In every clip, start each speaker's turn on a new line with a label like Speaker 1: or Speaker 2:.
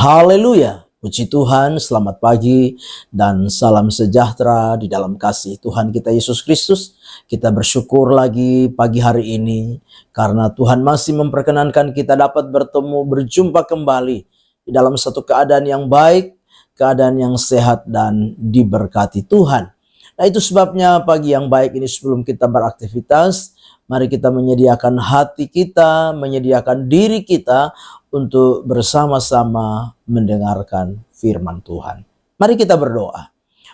Speaker 1: Haleluya, puji Tuhan, selamat pagi dan salam sejahtera di dalam kasih Tuhan kita Yesus Kristus. Kita bersyukur lagi pagi hari ini karena Tuhan masih memperkenankan kita dapat bertemu, berjumpa kembali di dalam satu keadaan yang baik, keadaan yang sehat dan diberkati Tuhan. Nah, itu sebabnya pagi yang baik ini sebelum kita beraktivitas, mari kita menyediakan hati kita, menyediakan diri kita untuk bersama-sama mendengarkan firman Tuhan. Mari kita berdoa.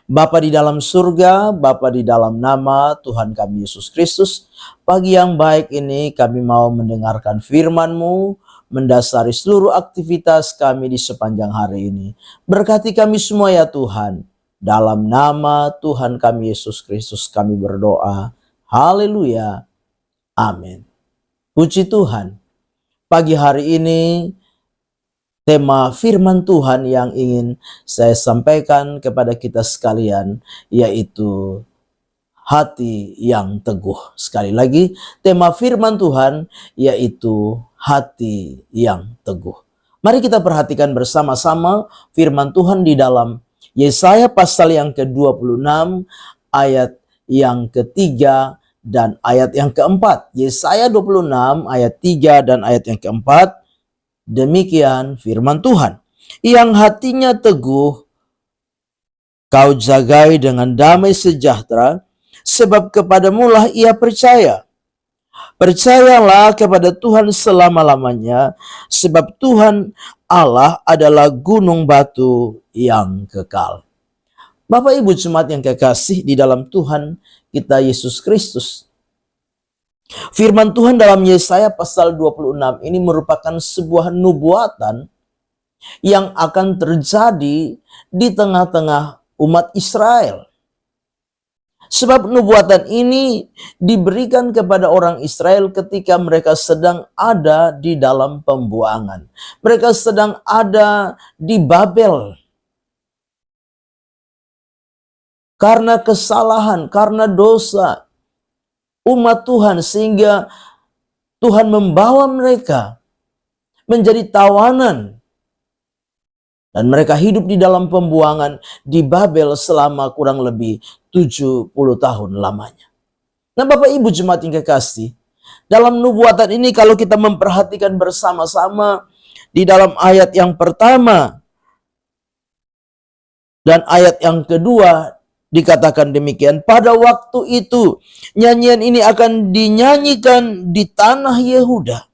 Speaker 1: Bapa di dalam surga, Bapa di dalam nama Tuhan kami Yesus Kristus, pagi yang baik ini kami mau mendengarkan firman-Mu, mendasari seluruh aktivitas kami di sepanjang hari ini. Berkati kami semua ya Tuhan. Dalam nama Tuhan kami Yesus Kristus kami berdoa. Haleluya. Amin. Puji Tuhan. Pagi hari ini tema firman Tuhan yang ingin saya sampaikan kepada kita sekalian yaitu hati yang teguh. Sekali lagi, tema firman Tuhan yaitu hati yang teguh. Mari kita perhatikan bersama-sama firman Tuhan di dalam Yesaya pasal yang ke-26 ayat yang ketiga dan ayat yang keempat. Yesaya 26 ayat 3 dan ayat yang keempat. Demikian firman Tuhan. Yang hatinya teguh, kau jagai dengan damai sejahtera, sebab kepadamulah ia percaya. Percayalah kepada Tuhan selama-lamanya, sebab Tuhan Allah adalah gunung batu yang kekal. Bapak Ibu jemaat yang kekasih di dalam Tuhan kita Yesus Kristus, firman Tuhan dalam Yesaya pasal 26 ini merupakan sebuah nubuatan yang akan terjadi di tengah-tengah umat Israel. Sebab nubuatan ini diberikan kepada orang Israel ketika mereka sedang ada di dalam pembuangan. Mereka sedang ada di Babel. Karena kesalahan, karena dosa umat Tuhan, sehingga Tuhan membawa mereka menjadi tawanan dan mereka hidup di dalam pembuangan di Babel selama kurang lebih 70 tahun lamanya. Nah, Bapak Ibu jemaat yang kekasih, dalam nubuatan ini kalau kita memperhatikan bersama-sama di dalam ayat yang pertama dan ayat yang kedua, dikatakan demikian, pada waktu itu nyanyian ini akan dinyanyikan di tanah Yehuda.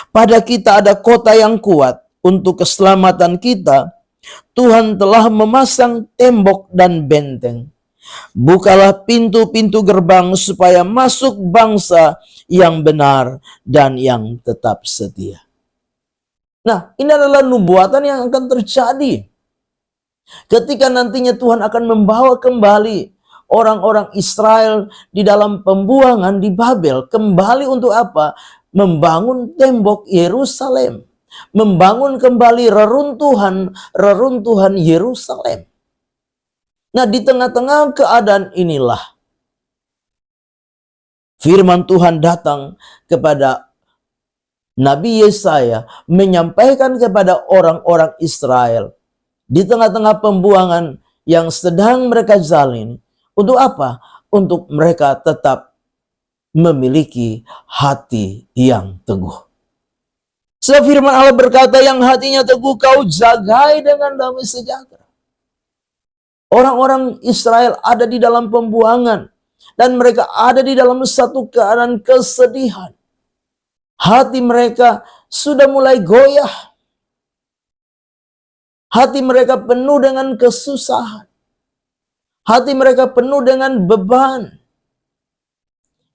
Speaker 1: Pada kita ada kota yang kuat untuk keselamatan kita. Tuhan telah memasang tembok dan benteng. Bukalah pintu-pintu gerbang supaya masuk bangsa yang benar dan yang tetap setia. Nah, ini adalah nubuatan yang akan terjadi ketika nantinya Tuhan akan membawa kembali orang-orang Israel di dalam pembuangan di Babel. Kembali untuk apa? Membangun tembok Yerusalem. Membangun kembali reruntuhan Yerusalem. Nah, di tengah-tengah keadaan inilah firman Tuhan datang kepada Nabi Yesaya menyampaikan kepada orang-orang Israel di tengah-tengah pembuangan yang sedang mereka jalani. Untuk apa? Untuk mereka tetap memiliki hati yang teguh. Sebab firman Allah berkata, yang hatinya teguh kau jagai dengan damai sejahtera. Orang-orang Israel ada di dalam pembuangan dan mereka ada di dalam satu keadaan kesedihan. Hati mereka sudah mulai goyah. Hati mereka penuh dengan kesusahan. Hati mereka penuh dengan beban.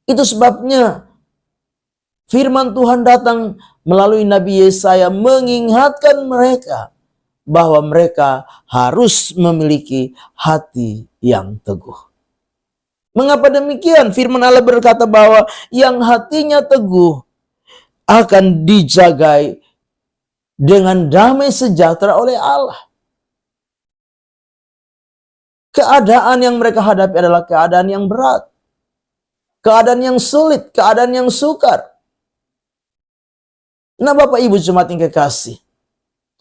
Speaker 1: Itu sebabnya firman Tuhan datang melalui Nabi Yesaya mengingatkan mereka bahwa mereka harus memiliki hati yang teguh. Mengapa demikian? Firman Allah berkata bahwa yang hatinya teguh akan dijagai dengan damai sejahtera oleh Allah. Keadaan yang mereka hadapi adalah keadaan yang berat. Keadaan yang sulit, keadaan yang sukar. Nah, Bapak Ibu jemaat yang kekasih,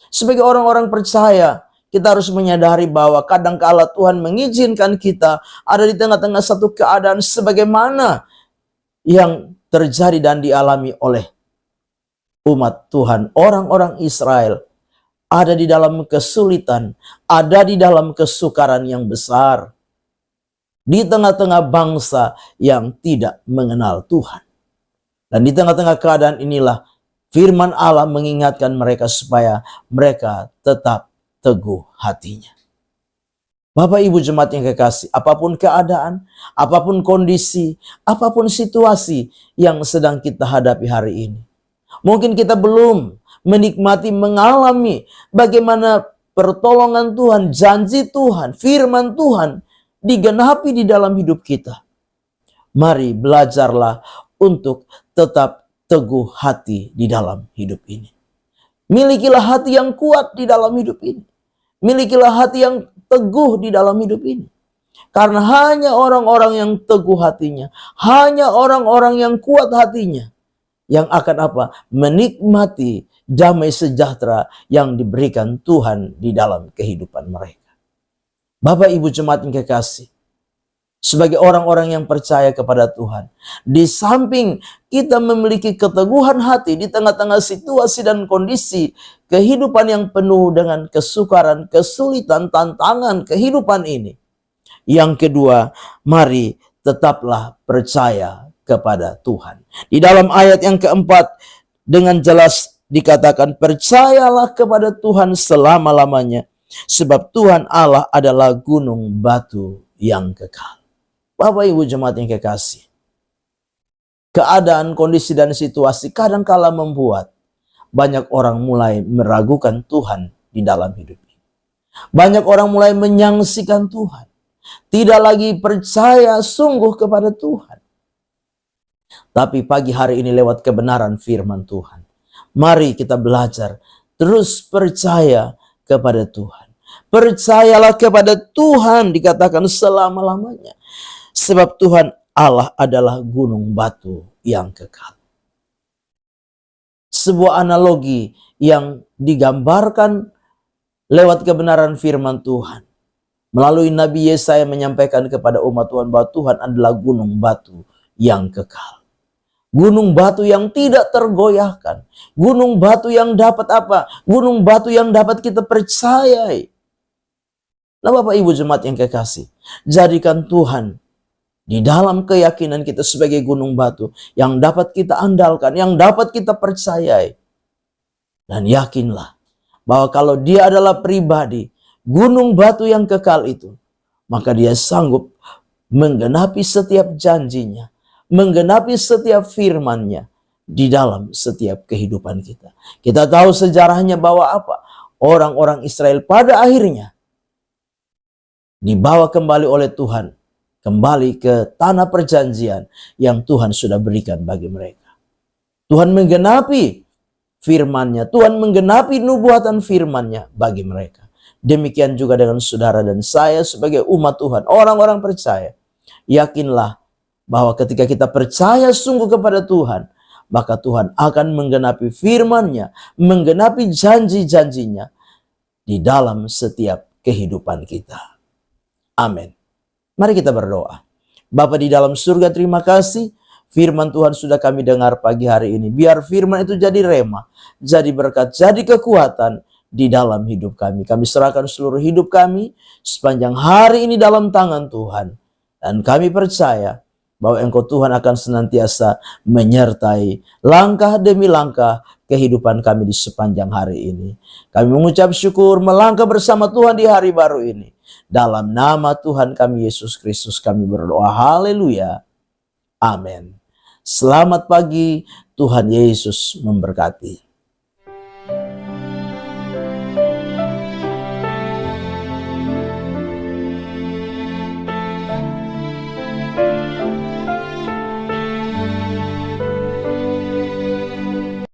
Speaker 1: Sebagai orang-orang percaya, kita harus menyadari bahwa kadangkala Tuhan mengizinkan kita ada di tengah-tengah satu keadaan sebagaimana yang terjadi dan dialami oleh umat Tuhan. Orang-orang Israel ada di dalam kesulitan, ada di dalam kesukaran yang besar, di tengah-tengah bangsa yang tidak mengenal Tuhan. Dan di tengah-tengah keadaan inilah firman Allah mengingatkan mereka supaya mereka tetap teguh hatinya. Bapak Ibu jemaat yang kekasih, apapun keadaan, apapun kondisi, apapun situasi yang sedang kita hadapi hari ini, mungkin kita belum menikmati, mengalami bagaimana pertolongan Tuhan, janji Tuhan, firman Tuhan digenapi di dalam hidup kita. Mari belajarlah untuk tetap teguh hati di dalam hidup ini. Milikilah hati yang kuat di dalam hidup ini. Milikilah hati yang teguh di dalam hidup ini. Karena hanya orang-orang yang teguh hatinya, hanya orang-orang yang kuat hatinya, yang akan apa? Menikmati damai sejahtera yang diberikan Tuhan di dalam kehidupan mereka. Bapak Ibu jemaat yang kekasih, sebagai orang-orang yang percaya kepada Tuhan, di samping kita memiliki keteguhan hati di tengah-tengah situasi dan kondisi kehidupan yang penuh dengan kesukaran, kesulitan, tantangan kehidupan ini. Yang kedua, mari tetaplah percaya kepada Tuhan. Di dalam ayat yang keempat dengan jelas dikatakan, percayalah kepada Tuhan selama-lamanya, sebab Tuhan Allah adalah gunung batu yang kekal. Bapak Ibu jemaat yang kekasih, keadaan, kondisi, dan situasi kadangkala membuat banyak orang mulai meragukan Tuhan di dalam hidupnya. Banyak orang mulai menyangsikan Tuhan, tidak lagi percaya sungguh kepada Tuhan. Tapi pagi hari ini lewat kebenaran firman Tuhan, mari kita belajar terus percaya kepada Tuhan. Percayalah kepada Tuhan, dikatakan selama-lamanya. Sebab Tuhan Allah adalah gunung batu yang kekal. Sebuah analogi yang digambarkan lewat kebenaran firman Tuhan. Melalui Nabi Yesaya menyampaikan kepada umat Tuhan bahwa Tuhan adalah gunung batu yang kekal. Gunung batu yang tidak tergoyahkan. Gunung batu yang dapat apa? Gunung batu yang dapat kita percayai. Nah Bapak Ibu jemaat yang kekasih, jadikan Tuhan di dalam keyakinan kita sebagai gunung batu yang dapat kita andalkan, yang dapat kita percayai. Dan yakinlah bahwa kalau Dia adalah pribadi, gunung batu yang kekal itu, maka Dia sanggup menggenapi setiap janjinya, menggenapi setiap firman-Nya di dalam setiap kehidupan kita. Kita tahu sejarahnya bahwa apa? Orang-orang Israel pada akhirnya dibawa kembali oleh Tuhan, kembali ke tanah perjanjian yang Tuhan sudah berikan bagi mereka. Tuhan menggenapi firman-Nya, Tuhan menggenapi nubuatan firman-Nya bagi mereka. Demikian juga dengan saudara dan saya sebagai umat Tuhan, orang-orang percaya. Yakinlah bahwa ketika kita percaya sungguh kepada Tuhan, maka Tuhan akan menggenapi firman-Nya, menggenapi janji-janjinya di dalam setiap kehidupan kita. Amin. Mari kita berdoa. Bapa di dalam surga, terima kasih firman Tuhan sudah kami dengar pagi hari ini. Biar firman itu jadi rema, jadi berkat, jadi kekuatan di dalam hidup kami. Kami serahkan seluruh hidup kami sepanjang hari ini dalam tangan Tuhan. Dan kami percaya bahwa Engkau Tuhan akan senantiasa menyertai langkah demi langkah kehidupan kami di sepanjang hari ini. Kami mengucap syukur melangkah bersama Tuhan di hari baru ini. Dalam nama Tuhan kami Yesus Kristus kami berdoa. Haleluya. Amin. Selamat pagi. Tuhan Yesus memberkati.